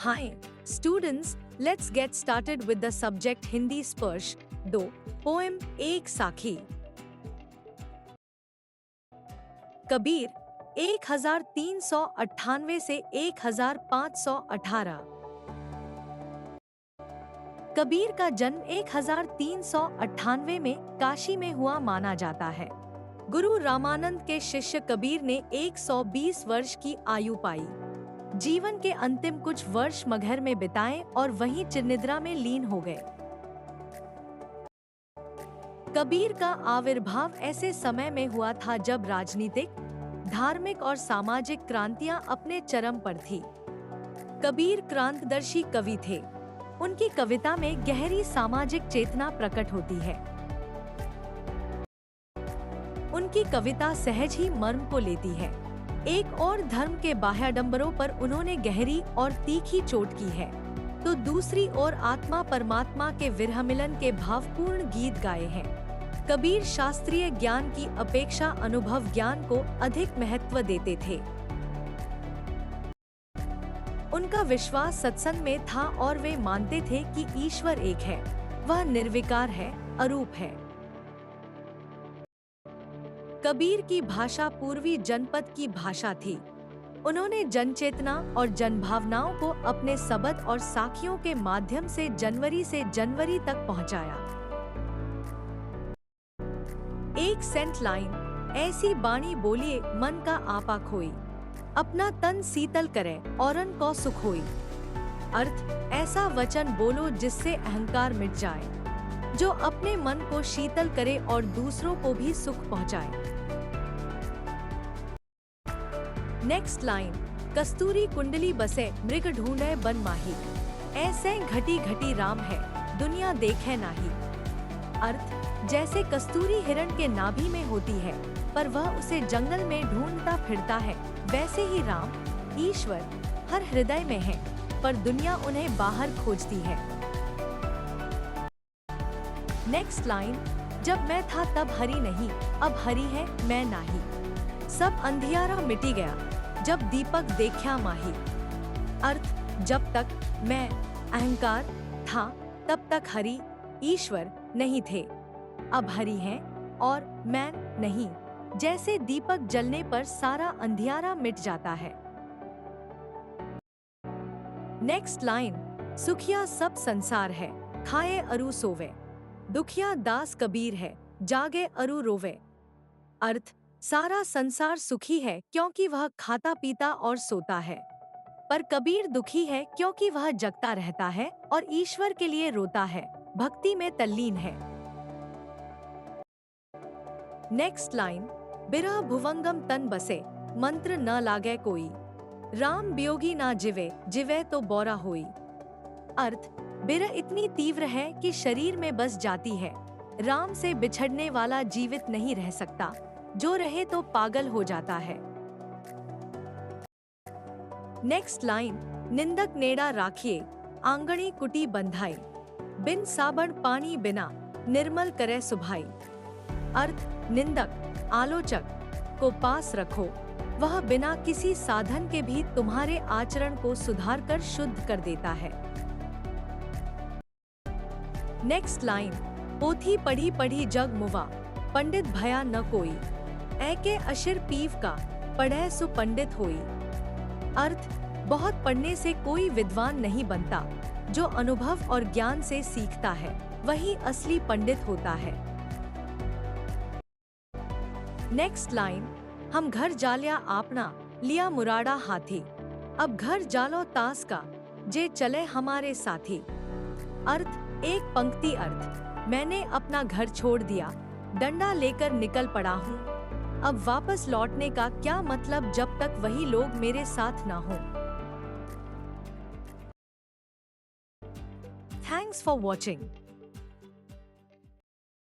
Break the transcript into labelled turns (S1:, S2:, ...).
S1: Hi, students, let's get started with the subject Hindi Sparsh 2, poem एक साखी। कबीर 1398 से 1518। कबीर का जन्म 1398 में काशी में हुआ माना जाता है। गुरु रामानंद के शिष्य कबीर ने 120 वर्ष की आयु पाई। जीवन के अंतिम कुछ वर्ष मगहर में बिताए और वहीं चिरनिद्रा में लीन हो गए। कबीर का आविर्भाव ऐसे समय में हुआ था जब राजनीतिक, धार्मिक और सामाजिक क्रांतियां अपने चरम पर थी। कबीर क्रांतिदर्शी कवि थे। उनकी कविता में गहरी सामाजिक चेतना प्रकट होती है। उनकी कविता सहज ही मर्म को लेती है। एक और धर्म के बाह्याडंबरों पर उन्होंने गहरी और तीखी चोट की है, तो दूसरी ओर आत्मा परमात्मा के विरह मिलन के भावपूर्ण गीत गाए हैं। कबीर शास्त्रीय ज्ञान की अपेक्षा अनुभव ज्ञान को अधिक महत्व देते थे। उनका विश्वास सत्संग में था और वे मानते थे कि ईश्वर एक है, वह निर्विकार है, अरूप है। कबीर की भाषा पूर्वी जनपद की भाषा थी। उन्होंने जनचेतना और जनभावनाओं को अपने सबद और साखियों के माध्यम से जनवरी तक पहुंचाया। एक सेंट लाइन, ऐसी बाणी बोलिए मन का आपा खोई, अपना तन शीतल करे औरन को सुख होई। अर्थ, ऐसा वचन बोलो जिससे अहंकार मिट जाए, जो अपने मन को शीतल करे और दूसरों को भी सुख पहुंचाए। नेक्स्ट लाइन, कस्तूरी कुंडली बसे मृग ढूंढे बन माही, ऐसे घटी घटी राम है दुनिया देखे नाही। अर्थ, जैसे कस्तूरी हिरण के नाभि में होती है पर वह उसे जंगल में ढूंढता फिरता है, वैसे ही राम, ईश्वर हर हृदय में है पर दुनिया उन्हें बाहर खोजती है। नेक्स्ट लाइन, जब मैं था तब हरि नहीं, अब हरि है मैं नाही। सब अंधियारा मिटी गया, जब दीपक देखा माही। अर्थ, जब तक मैं अहंकार था तब तक हरि, ईश्वर नहीं थे। अब हरि है और मैं नहीं। जैसे दीपक जलने पर सारा अंधियारा मिट जाता है। नेक्स्ट लाइन, सुखिया सब संसार है, खाए अरु सोवे, दुखिया दास कबीर है, जागे अरु रोवे। अर्थ, सारा संसार सुखी है क्योंकि वह खाता पीता और सोता है, पर कबीर दुखी है क्योंकि वह जगता रहता है और ईश्वर के लिए रोता है, भक्ति में तल्लीन है। नेक्स्ट लाइन, बिरह भुवंगम तन बसे, मंत्र न लागे कोई, राम वियोगी ना जिवे, जिवे तो बोरा होई। अर्थ, बिरह इतनी तीव्र है कि शरीर में बस जाती है। राम से बिछड़ने वाला जीवित नहीं रह सकता, जो रहे तो पागल हो जाता है। नेक्स्ट लाइन, निंदक नेड़ा राखिए, आंगणी कुटी बंधाई, बिन साबण पानी बिना, निर्मल करे सुभाई। अर्थ, निंदक, आलोचक को पास रखो, वह बिना किसी साधन के भी तुम्हारे आचरण को सुधार कर शुद्ध कर देता है। नेक्स्ट लाइन, पोथी पढ़ी पढ़ी जग मुवा, पंडित भया न कोई, ऐके अशिर पीव का, पढ़े सु पंडित होई। अर्थ, बहुत पढ़ने से कोई विद्वान नहीं बनता, जो अनुभव और ज्ञान से सीखता है वही असली पंडित होता है। नेक्स्ट लाइन, हम घर जालिया आपना, लिया मुराड़ा हाथी, अब घर जालो तास का, जे चले हमारे साथी। अर्थ, एक पंक्ति अर्थ, मैंने अपना घर छोड़ दिया, डंडा लेकर निकल पड़ा हूँ, अब वापस लौटने का क्या मतलब जब तक वही लोग मेरे साथ ना हो। Thanks for watching.